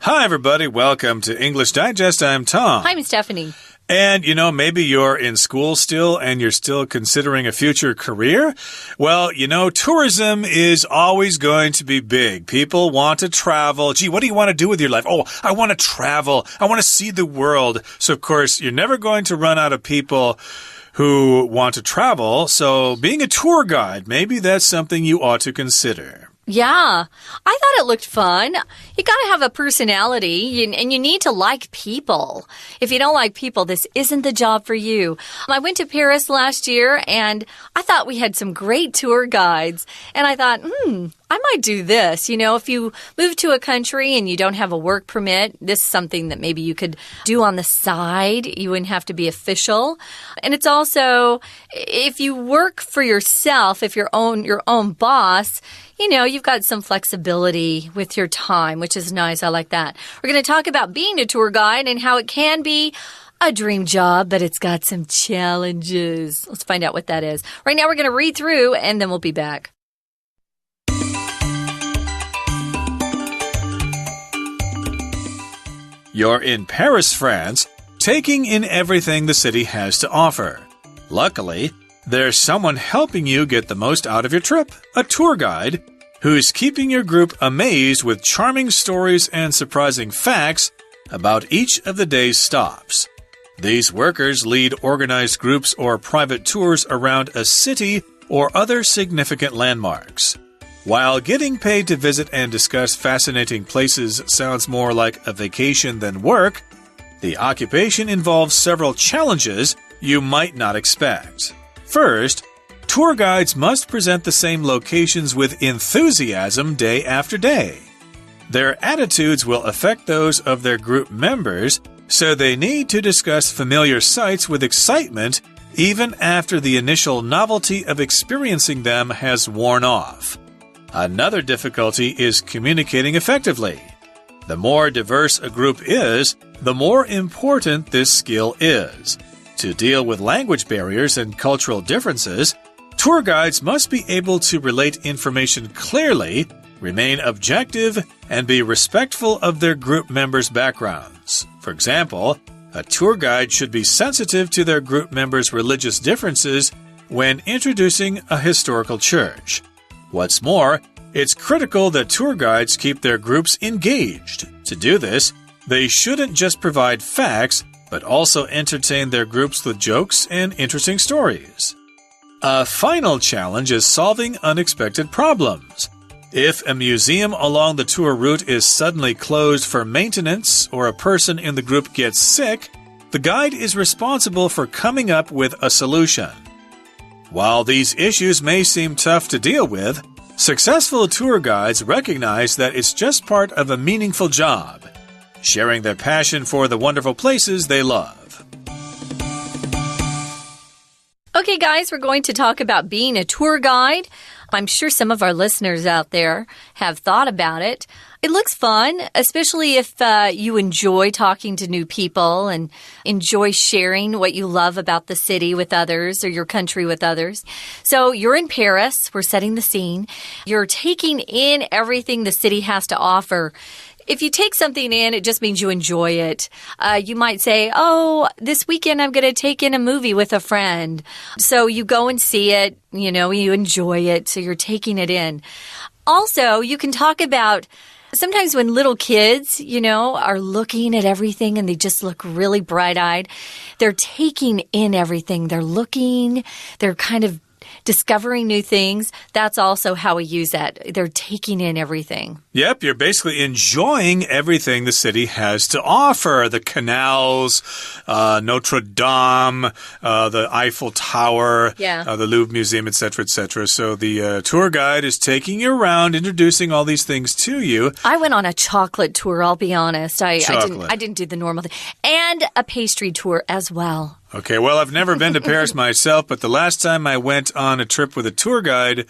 Hi, everybody. Welcome to English Digest. I'm Tom. Hi, I'm Stephanie. And, maybe you're in school still and you're still considering a future career. Well, tourism is always going to be big. People want to travel. Gee, what do you want to do with your life? Oh, I want to travel. I want to see the world. So, of course, you're never going to run out of people who want to travel. So, being a tour guide, maybe that's something you ought to consider. Yeah, I thought it looked fun. You got to have a personality and you need to like people. If you don't like people, this isn't the job for you. I went to Paris last year and I thought we had some great tour guides. And I thought, I might do this. If you move to a country and you don't have a work permit, this is something that maybe you could do on the side. You wouldn't have to be official. And it's also, if you work for yourself, if you're your own boss, you've got some flexibility with your time, which is nice. I like that. We're going to talk about being a tour guide and how it can be a dream job, but it's got some challenges. Let's find out what that is. Right now, we're going to read through and then we'll be back. You're in Paris, France, taking in everything the city has to offer. Luckily, there's someone helping you get the most out of your trip, a tour guide, who's keeping your group amazed with charming stories and surprising facts about each of the day's stops. These workers lead organized groups or private tours around a city or other significant landmarks. While getting paid to visit and discuss fascinating places sounds more like a vacation than work, the occupation involves several challenges you might not expect. First, tour guides must present the same locations with enthusiasm day after day. Their attitudes will affect those of their group members, so they need to discuss familiar sights with excitement even after the initial novelty of experiencing them has worn off. Another difficulty is communicating effectively. The more diverse a group is, the more important this skill is. To deal with language barriers and cultural differences, tour guides must be able to relate information clearly, remain objective, and be respectful of their group members' backgrounds. For example, a tour guide should be sensitive to their group members' religious differences when introducing a historical church. What's more, it's critical that tour guides keep their groups engaged. To do this, they shouldn't just provide facts, but also entertain their groups with jokes and interesting stories. A final challenge is solving unexpected problems. If a museum along the tour route is suddenly closed for maintenance or a person in the group gets sick, the guide is responsible for coming up with a solution. While these issues may seem tough to deal with, successful tour guides recognize that it's just part of a meaningful job, sharing their passion for the wonderful places they love. Okay, guys, we're going to talk about being a tour guide. I'm sure some of our listeners out there have thought about it. It looks fun, especially if you enjoy talking to new people and enjoy sharing what you love about the city with others or your country with others. So you're in Paris. We're setting the scene. You're taking in everything the city has to offer. If you take something in, it just means you enjoy it. You might say, this weekend I'm going to take in a movie with a friend. So you go and see it, you enjoy it, so you're taking it in. Also, you can talk about sometimes when little kids, are looking at everything and they just look really bright-eyed, they're taking in everything. They're looking, they're kind of discovering new things. That's also how we use that. They're taking in everything. Yep, you're basically enjoying everything the city has to offer. The canals, Notre Dame, the Eiffel Tower, the Louvre Museum, etc., etc. So the tour guide is taking you around, introducing all these things to you. I went on a chocolate tour, I'll be honest. I didn't do the normal thing. And a pastry tour as well. Okay, well, I've never been to Paris myself, but the last time I went on a trip with a tour guide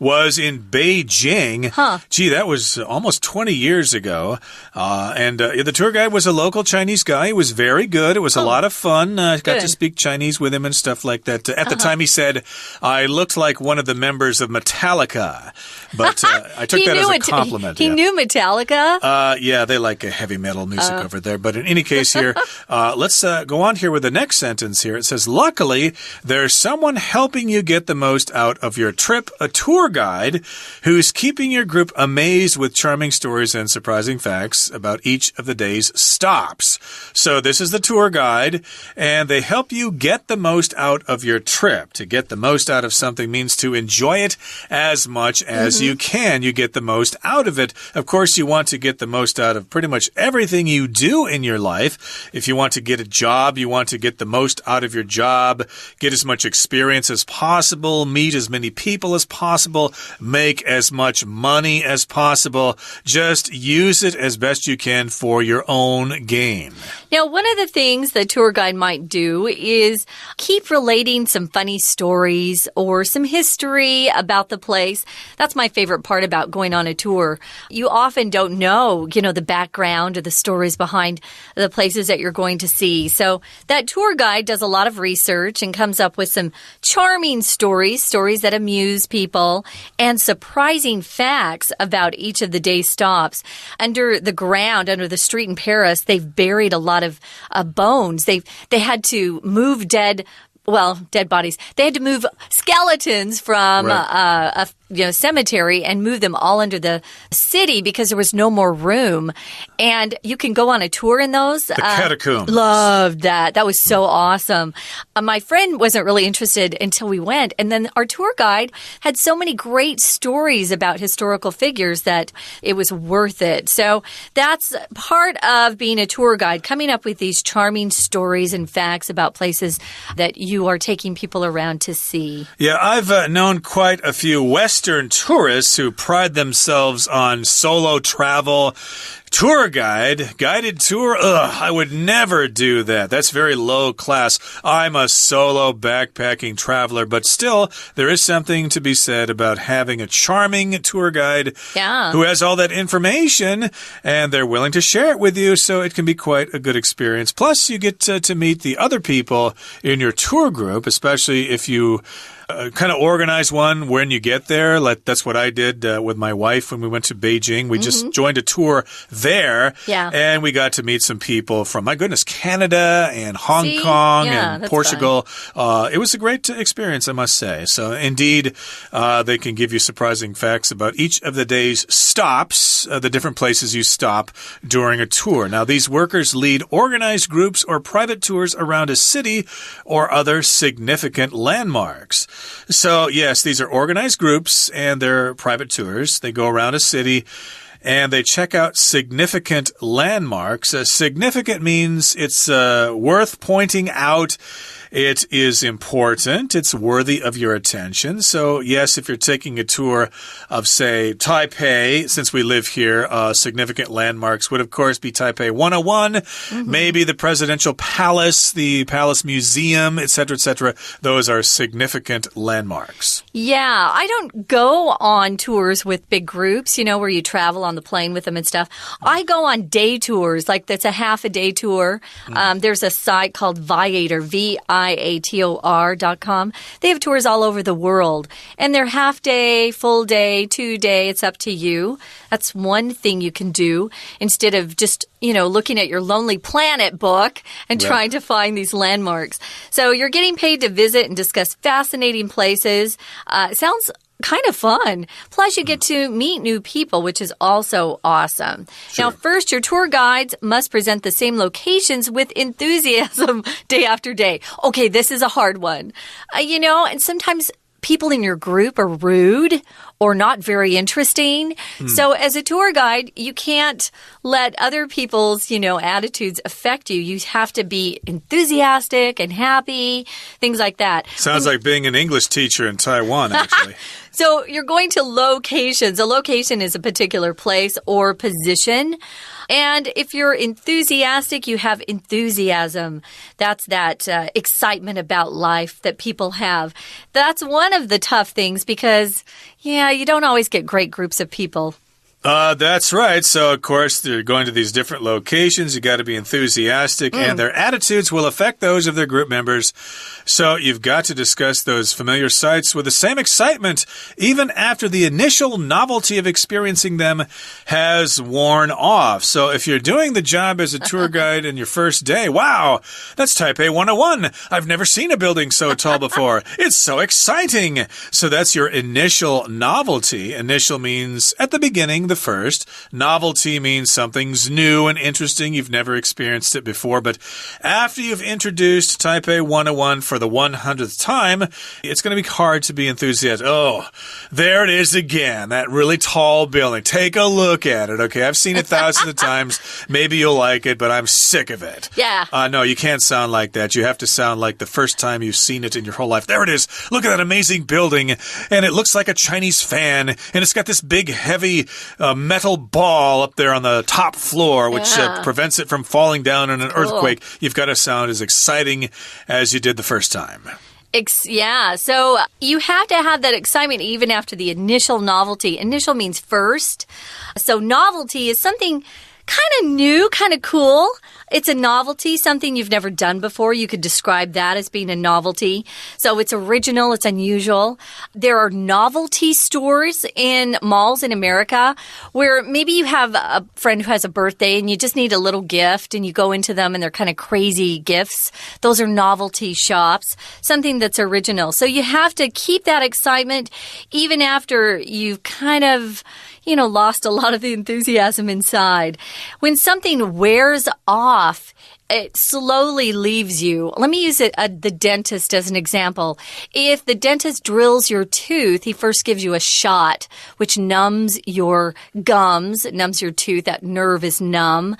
was in Beijing. Gee, that was almost 20 years ago. And the tour guide was a local Chinese guy. He was very good. It was a lot of fun. I got to speak Chinese with him and stuff like that. At the time, he said I looked like one of the members of Metallica. But I took that as a compliment. He knew Metallica? Yeah, they like heavy metal music over there. But in any case here, let's go on here with the next sentence here. It says, luckily, there's someone helping you get the most out of your trip, a tour guide who's keeping your group amazed with charming stories and surprising facts about each of the day's stops. So this is the tour guide, and they help you get the most out of your trip. To get the most out of something means to enjoy it as much as you can. You get the most out of it. Of course, you want to get the most out of pretty much everything you do in your life. If you want to get a job, you want to get the most out of your job, get as much experience as possible, meet as many people as possible, make as much money as possible. Just use it as best you can for your own gain. Now, one of the things the tour guide might do is keep relating some funny stories or some history about the place. That's my favorite part about going on a tour. You often don't know, the background or the stories behind the places that you're going to see. So that tour guide does a lot of research and comes up with some charming stories that amuse people, and surprising facts about each of the day's stops. Under the ground, under the street in Paris, they've buried a lot of bones. They had to move dead bodies. They had to move skeletons from a cemetery and move them all under the city because there was no more room. And you can go on a tour in those. The catacombs. Loved that. That was so awesome. My friend wasn't really interested until we went. And then our tour guide had so many great stories about historical figures that it was worth it. So that's part of being a tour guide, coming up with these charming stories and facts about places that you are taking people around to see. Yeah, I've known quite a few Western tourists who pride themselves on solo travel. Tour guide, guided tour, I would never do that. That's very low class. I'm a solo backpacking traveler, but still, there is something to be said about having a charming tour guide who has all that information, and they're willing to share it with you, so it can be quite a good experience. Plus, you get to meet the other people in your tour group, especially if you kind of organize one when you get there. That's what I did with my wife when we went to Beijing. We just joined a tour there, and we got to meet some people from, my goodness, Canada and Hong Kong and Portugal. It was a great experience, I must say. So, indeed, they can give you surprising facts about each of the day's stops, the different places you stop during a tour. Now, these workers lead organized groups or private tours around a city or other significant landmarks. So, yes, these are organized groups and they're private tours. They go around a city and they check out significant landmarks. Significant means it's worth pointing out. It is important. It's worthy of your attention. So, yes, if you're taking a tour of, say, Taipei, since we live here, significant landmarks would, of course, be Taipei 101, maybe the Presidential Palace, the Palace Museum, etc., etc. Those are significant landmarks. Yeah, I don't go on tours with big groups, where you travel on the plane with them and stuff. I go on day tours, that's a half a day tour. There's a site called Viator, viator.com. They have tours all over the world, and they're half day, full day, 2 day. It's up to you. That's one thing you can do instead of just, looking at your Lonely Planet book and trying to find these landmarks. So you're getting paid to visit and discuss fascinating places. It sounds kind of fun. Plus, you get to meet new people, which is also awesome. Now, first, your tour guides must present the same locations with enthusiasm day after day. Okay, this is a hard one. And sometimes people in your group are rude or not very interesting. So as a tour guide, you can't let other people's, attitudes affect you. You have to be enthusiastic and happy, things like that. Sounds like being an English teacher in Taiwan, actually. So you're going to locations. A location is a particular place or position. And if you're enthusiastic, you have enthusiasm. That's that excitement about life that people have. That's one of the tough things because, you don't always get great groups of people. That's right. So, of course, they're going to these different locations. You got to be enthusiastic, and their attitudes will affect those of their group members. So, you've got to discuss those familiar sights with the same excitement, even after the initial novelty of experiencing them has worn off. So, if you're doing the job as a tour guide in your first day, wow, that's Taipei 101. I've never seen a building so tall before. It's so exciting. So, that's your initial novelty. Initial means at the beginning, the first. Novelty means something's new and interesting. You've never experienced it before. But after you've introduced Taipei 101 for the 100th time, it's going to be hard to be enthusiastic. Oh, there it is again, that really tall building. Take a look at it, okay? I've seen it thousands of times. Maybe you'll like it, but I'm sick of it. Yeah. No, you can't sound like that. You have to sound like the first time you've seen it in your whole life. There it is. Look at that amazing building. And it looks like a Chinese fan. And it's got this big, heavy metal ball up there on the top floor, which prevents it from falling down in an earthquake. You've got to sound as exciting as you did the first time. So you have to have that excitement even after the initial novelty. Initial means first. So novelty is something kind of new, kind of cool. It's a novelty, something you've never done before. You could describe that as being a novelty. So it's original, it's unusual. There are novelty stores in malls in America where maybe you have a friend who has a birthday and you just need a little gift and you go into them and they're kind of crazy gifts. Those are novelty shops, something that's original. So you have to keep that excitement even after you've kind of lost a lot of the enthusiasm inside. When something wears off, it slowly leaves you. Let me use the dentist as an example. If the dentist drills your tooth, he first gives you a shot, which numbs your gums, numbs your tooth. That nerve is numb.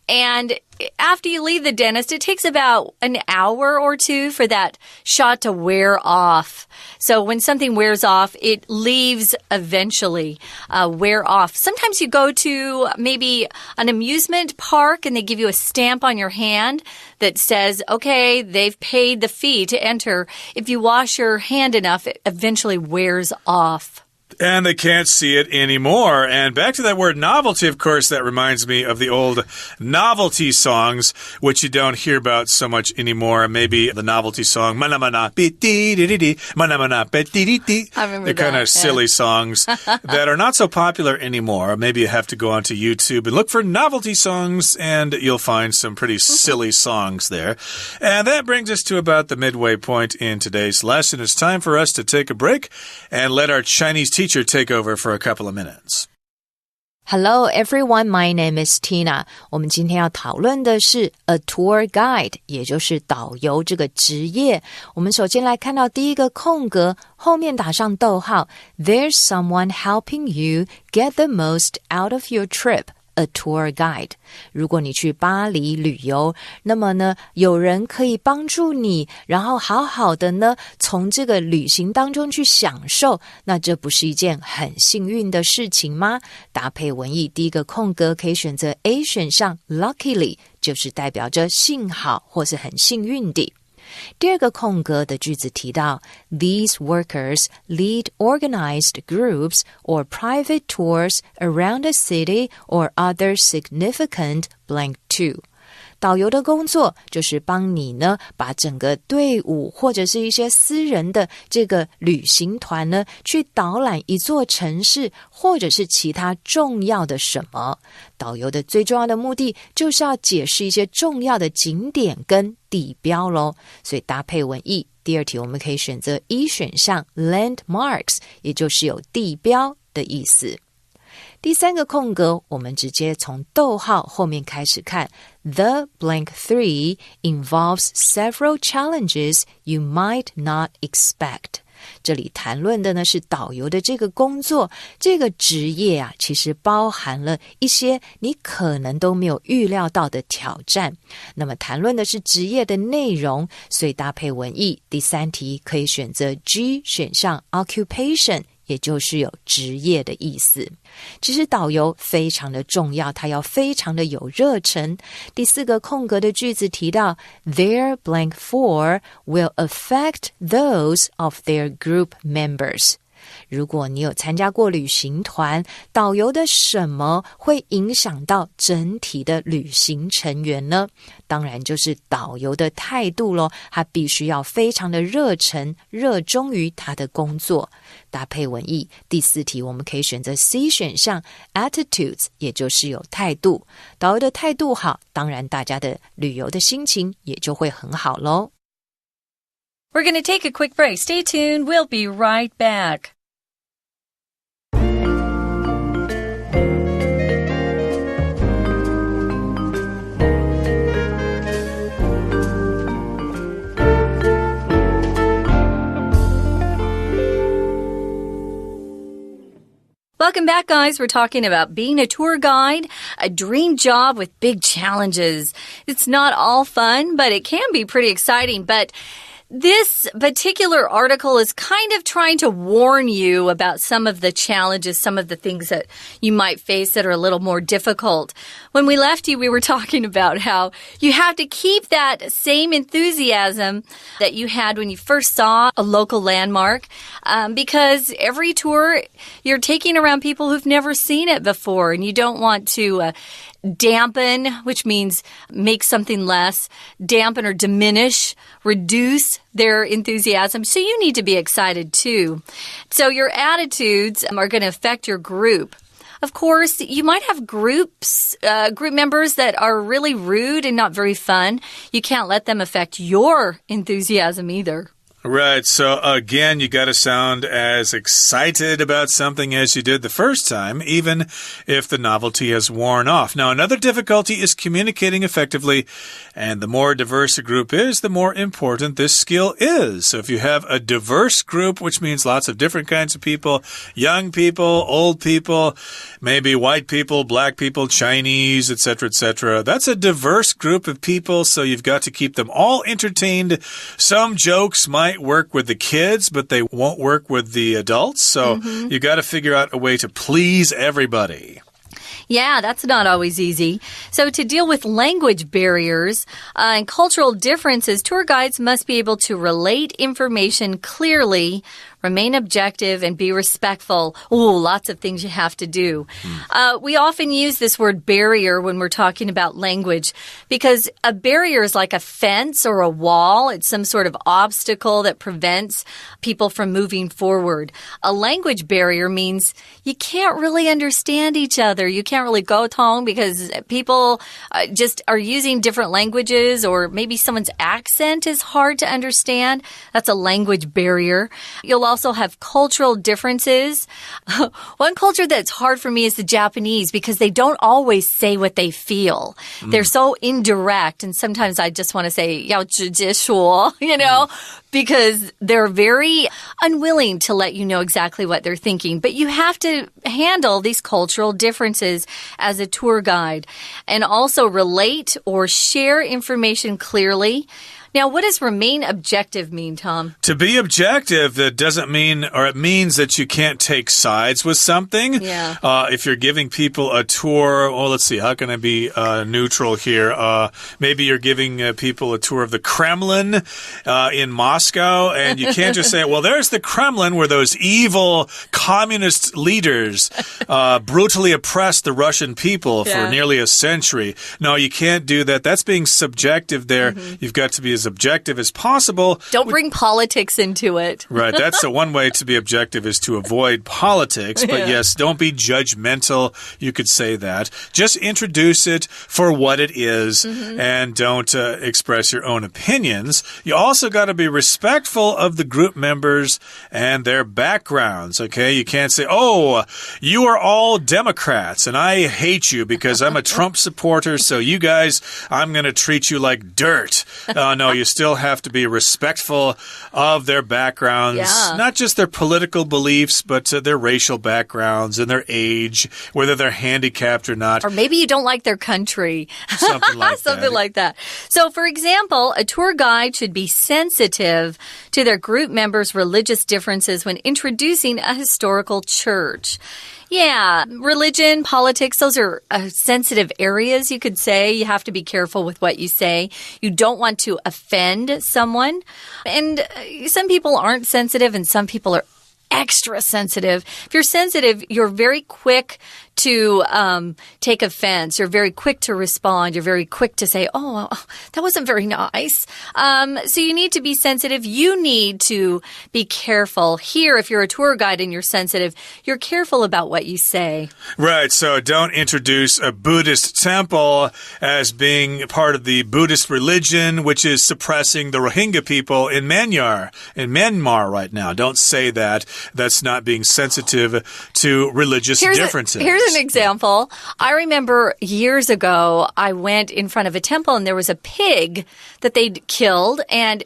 And after you leave the dentist, it takes about an hour or two for that shot to wear off. So when something wears off, it leaves eventually wear off. Sometimes you go to maybe an amusement park and they give you a stamp on your hand that says, okay, they've paid the fee to enter. If you wash your hand enough, it eventually wears off. And they can't see it anymore. And back to that word novelty, of course, that reminds me of the old novelty songs, which you don't hear about so much anymore. Maybe the novelty song, Mana Mana Be Dee Dee Dee, Mana Mana Be Dee Dee Dee. I remember They're kind of silly songs that are not so popular anymore. Maybe you have to go onto YouTube and look for novelty songs, and you'll find some pretty silly songs there. And that brings us to about the midway point in today's lesson. It's time for us to take a break and let our Chinese teacher take over for a couple of minutes. Hello everyone, my name is Tina. 我们今天要讨论的是 a tour guide, 也就是导游这个职业。我们首先来看到第一个空格，后面打上逗号 There's someone helping you get the most out of your trip.A tour guide. 如果你去巴黎旅游，那么呢，有人可以帮助你，然后好好的呢，从这个旅行当中去享受，那这不是一件很幸运的事情吗？搭配文意，第一个空格可以选择 A 选项 Luckily 就是代表着幸好或是很幸运的。第二个空格的句子提到 These workers lead organized groups or private tours around a city or other significant blank to. 导游的工作就是帮你呢，把整个队伍或者是一些私人的这个旅行团呢，去导览一座城市或者是其他重要的什么。导游的最重要的目的就是要解释一些重要的景点跟地标咯，所以搭配文意，第二题我们可以选择一选项 landmarks， 也就是有地标的意思。第三个空格，我们直接从逗号后面开始看。The blank 3 involves several challenges you might not expect. 这里谈论的呢是导游的这个工作，这个职业啊，其实包含了一些你可能都没有预料到的挑战。那么谈论的是职业的内容，所以搭配文意，第3题可以选择 G 选项 occupation，也就是有职业的意思。其实导游非常的重要，他要非常的有热忱。第4个空格的句子提到 Their blank for will affect those of their group members。如果你有参加过旅行团，导游的什么会影响到整体的旅行成员呢？当然就是导游的态度咯，他必须要非常的热忱，热衷于他的工作。搭配文意，第4题我们可以选择 C 选项 attitudes， 也就是有态度。导游的态度好，当然大家的旅游的心情也就会很好咯。We're going to take a quick break. Stay tuned. We'll be right back. Welcome back, guys. We're talking about being a tour guide, a dream job with big challenges. It's not all fun, but it can be pretty exciting. But this particular article is kind of trying to warn you about some of the challenges, some of the things that you might face that are a little more difficult. When we left you, we were talking about how you have to keep that same enthusiasm that you had when you first saw a local landmark, because every tour you're taking around people who've never seen it before, and you don't want to dampen, which means make something less, dampen or diminish, reduce their enthusiasm. So you need to be excited too. So your attitudes are going to affect your group. Of course, you might have group members that are really rude and not very fun. You can't let them affect your enthusiasm either. Right. So again, you got to sound as excited about something as you did the first time, even if the novelty has worn off. Now, another difficulty is communicating effectively, and the more diverse a group is, the more important this skill is. So if you have a diverse group, which means lots of different kinds of people, young people, old people, maybe white people, black people, Chinese, etc., that's a diverse group of people, so you've got to keep them all entertained. Some jokes might work with the kids, but they won't work with the adults. So you got to figure out a way to please everybody. Yeah, that's not always easy. So to deal with language barriers and cultural differences, tour guides must be able to relate information clearly, remain objective, and be respectful. Ooh, lots of things you have to do. We often use this word barrier when we're talking about language because a barrier is like a fence or a wall. It's some sort of obstacle that prevents people from moving forward. A language barrier means you can't really understand each other. You can't really go tong because people just are using different languages, or maybe someone's accent is hard to understand. That's a language barrier. You'll also have cultural differences. One culture that's hard for me is the Japanese because they don't always say what they feel. They're so indirect, and sometimes I just want to say 要直接说, you know, because they're very unwilling to let you know exactly what they're thinking. But you have to handle these cultural differences as a tour guide and also relate or share information clearly. Now, what does remain objective mean, Tom? To be objective, that doesn't mean, or it means that you can't take sides with something. Yeah. If you're giving people a tour, well, let's see, how can I be neutral here? Maybe you're giving people a tour of the Kremlin in Moscow, and you can't just say, well, there's the Kremlin where those evil communist leaders brutally oppressed the Russian people for nearly a century. No, you can't do that. That's being subjective there. You've got to be as objective as possible. Don't bring politics into it. Right. That's the one way to be objective, is to avoid politics. But yes, don't be judgmental. You could say that. Just introduce it for what it is and don't express your own opinions. You also got to be respectful of the group members and their backgrounds. Okay. You can't say, oh, you are all Democrats and I hate you because I'm a Trump supporter. So you guys, I'm going to treat you like dirt. No, you still have to be respectful of their backgrounds, not just their political beliefs, but their racial backgrounds and their age, whether they're handicapped or not. Or maybe you don't like their country. Something like Something like that. So, for example, a tour guide should be sensitive to their group members' religious differences when introducing a historical church. Yeah, religion, politics, those are sensitive areas, you could say. You have to be careful with what you say. You don't want to offend someone. And some people aren't sensitive and some people are extra sensitive. If you're sensitive, you're very quick to take offense. You're very quick to respond. You're very quick to say, oh, that wasn't very nice. So you need to be sensitive. You need to be careful. Here, if you're a tour guide and you're sensitive, you're careful about what you say. Right, so don't introduce a Buddhist temple as being part of the Buddhist religion, which is suppressing the Rohingya people in Myanmar right now. Don't say that. That's not being sensitive to religious differences. Here's an example. I remember years ago, I went in front of a temple and there was a pig that they'd killed and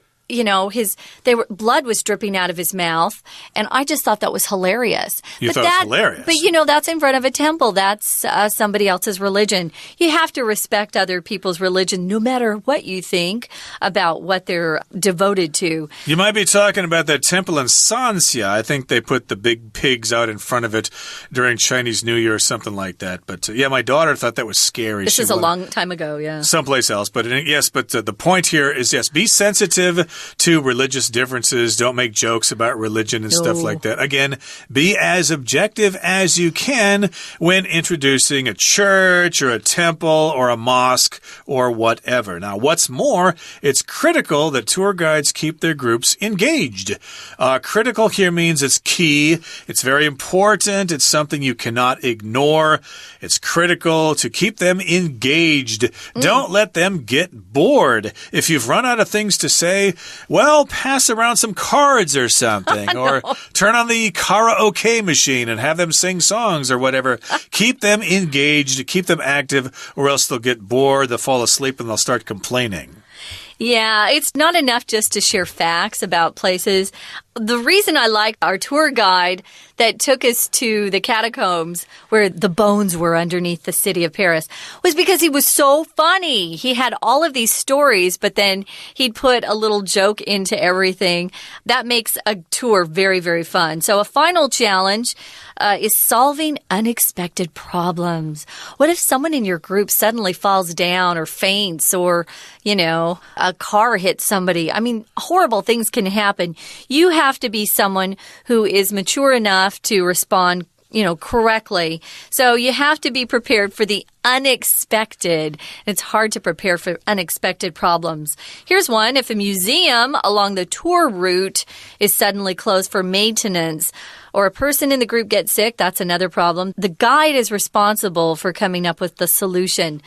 blood was dripping out of his mouth, and I just thought that was hilarious. You thought it was hilarious? But, that's in front of a temple. That's somebody else's religion. You have to respect other people's religion, no matter what you think about what they're devoted to. You might be talking about that temple in Sanxia. I think they put the big pigs out in front of it during Chinese New Year or something like that. But, my daughter thought that was scary. This is a long time ago, yeah. Someplace else. But, the point here is, be sensitive to religious differences. Don't make jokes about religion and stuff like that. Again, be as objective as you can when introducing a church or a temple or a mosque or whatever. Now, what's more, it's critical that tour guides keep their groups engaged. Critical here means it's key. It's very important. It's something you cannot ignore. It's critical to keep them engaged. Don't let them get bored. If you've run out of things to say, well, pass around some cards or something, or turn on the karaoke machine and have them sing songs or whatever. Keep them engaged, keep them active, or else they'll get bored, they'll fall asleep, and they'll start complaining. Yeah, it's not enough just to share facts about places. The reason I like our tour guide that took us to the catacombs where the bones were underneath the city of Paris was because he was so funny. He had all of these stories, but then he'd put a little joke into everything. That makes a tour very, very fun. So a final challenge is solving unexpected problems. What if someone in your group suddenly falls down or faints or, a car hits somebody? I mean, horrible things can happen. You have to be someone who is mature enough to respond correctly. So you have to be prepared for the unexpected. It's hard to prepare for unexpected problems. Here's one. If a museum along the tour route is suddenly closed for maintenance, or a person in the group gets sick, that's another problem. The guide is responsible for coming up with the solution.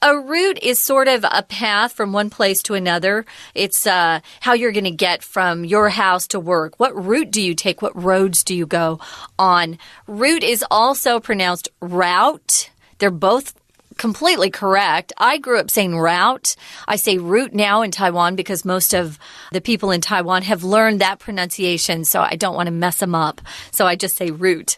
A route is sort of a path from one place to another. It's how you're going to get from your house to work. What route do you take? What roads do you go on? Route is also pronounced route. They're both completely correct. I grew up saying route. I say route now in Taiwan because most of the people in Taiwan have learned that pronunciation, so I don't want to mess them up. So I just say route.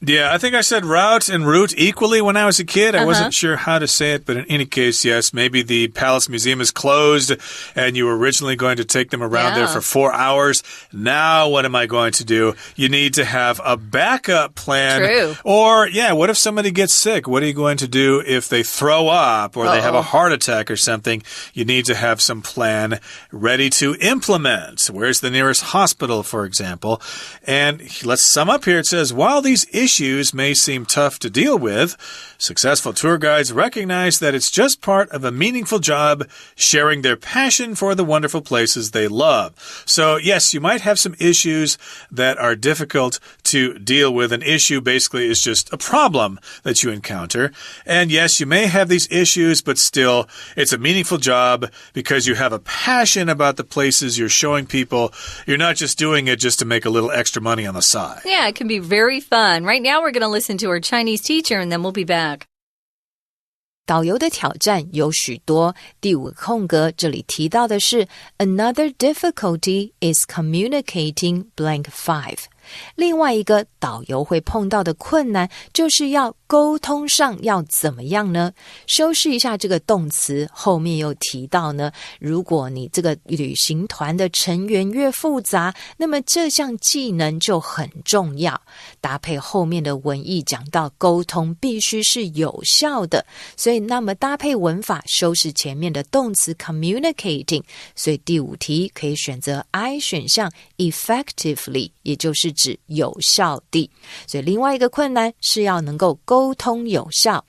Yeah, I think I said route and route equally when I was a kid. I wasn't sure how to say it, but in any case, yes, maybe the Palace Museum is closed and you were originally going to take them around there for 4 hours. Now, what am I going to do? You need to have a backup plan. True. Or, what if somebody gets sick? What are you going to do if they throw up or they have a heart attack or something? You need to have some plan ready to implement. Where's the nearest hospital, for example? And let's sum up here. It says, while these issues may seem tough to deal with, successful tour guides recognize that it's just part of a meaningful job, sharing their passion for the wonderful places they love. So, yes, you might have some issues that are difficult to deal with. An issue basically is just a problem that you encounter. And yes, you may have these issues, but still, it's a meaningful job because you have a passion about the places you're showing people. You're not just doing it just to make a little extra money on the side. Yeah, it can be very fun. Right now, we're going to listen to our Chinese teacher, and then we'll be back. 导游的挑战有许多。第5个空格这里提到的是 Another difficulty is communicating blank 5。另外一个导游会碰到的困难就是要沟通上要怎么样呢？修饰一下这个动词，后面又提到呢，如果你这个旅行团的成员越复杂，那么这项技能就很重要。搭配后面的文意讲到沟通必须是有效的，所以那么搭配文法修饰前面的动词 communicating， 所以第5题可以选择 I 选项 effectively， 也就是指有效地。所以另外一个困难是要能够沟通有效。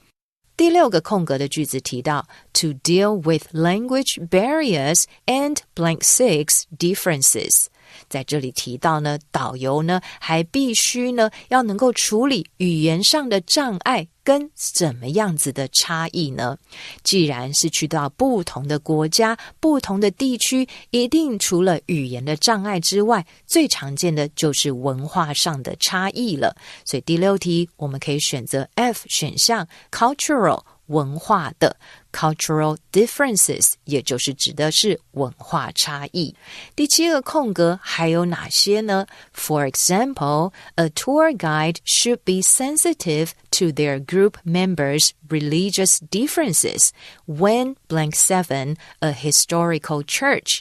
第6个空格的句子提到 To deal with language barriers and blank 6 differences。在这里提到呢，导游呢还必须呢要能够处理语言上的障碍跟怎么样子的差异呢？既然是去到不同的国家、不同的地区，一定除了语言的障碍之外，最常见的就是文化上的差异了。所以第6题我们可以选择 F 选项 Cultural， 文化的。Cultural differences 也就是指的是文化差异。第7个空格还有哪些呢？ For example, a tour guide should be sensitive to their group members' religious differences when blank 7 a historical church。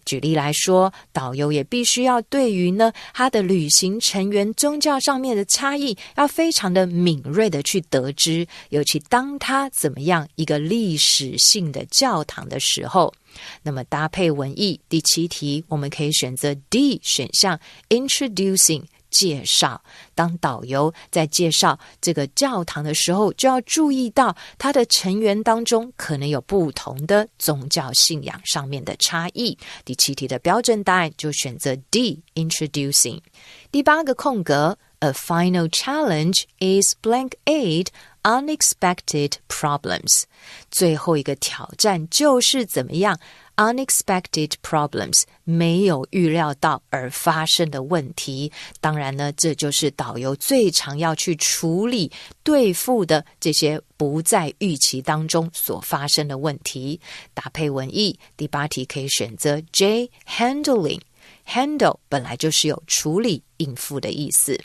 举例来说，导游也必须要对于呢他的旅行成员宗教上面的差异要非常的敏锐的去得知，尤其当他怎么样一个历史性的教堂的时候。那么搭配文意，第7题我们可以选择 D 选项 Introducing，介绍。当导游在介绍这个教堂的时候，就要注意到他的成员当中可能有不同的宗教信仰上面的差异。第7题的标准答案就选择 D Introducing。第8个空格 A final challenge is blank 8 unexpected problems。 最后一个挑战就是怎么样unexpected problems， 没有预料到而发生的问题。当然呢，这就是导游最常要去处理对付的这些不在预期当中所发生的问题。搭配文意，第8题可以选择 J handling。 handle 本来就是有处理应付的意思。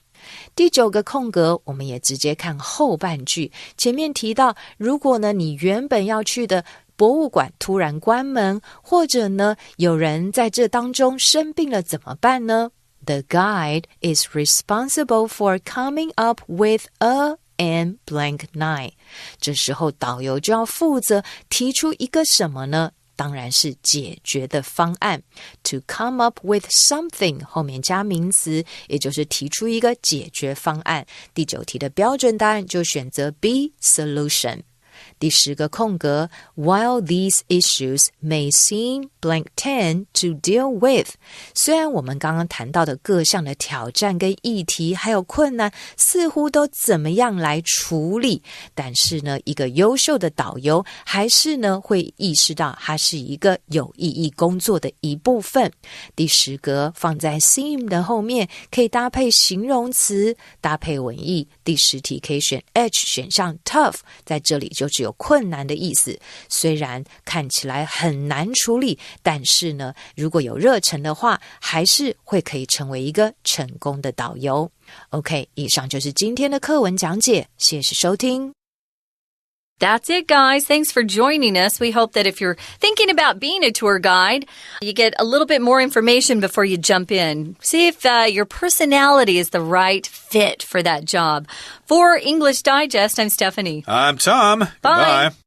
第9个空格我们也直接看后半句，前面提到如果呢你原本要去的博物馆突然关门，或者呢有人在这当中生病了怎么办呢？ The guide is responsible for coming up with a and blank 9。 这时候导游就要负责提出一个什么呢？当然是解决的方案。 To come up with something 后面加名词，也就是提出一个解决方案。第9题的标准答案就选择 B solution。第10个空格 While these issues may seem blank 10 to deal with， 虽然我们刚刚谈到的各项的挑战跟议题还有困难似乎都怎么样来处理，但是呢一个优秀的导游还是呢会意识到它是一个有意义工作的一部分。第10格放在 seem 的后面，可以搭配形容词，搭配文意。第10题可以选 H 选项 tough， 在这里就只有困难的意思，虽然看起来很难处理，但是呢如果有热忱的话，还是会可以成为一个成功的导游。 OK， 以上就是今天的课文讲解，谢谢收听。That's it, guys. Thanks for joining us. We hope that if you're thinking about being a tour guide, you get a little bit more information before you jump in. See if your personality is the right fit for that job. For English Digest, I'm Stephanie. I'm Tom. Bye. Goodbye.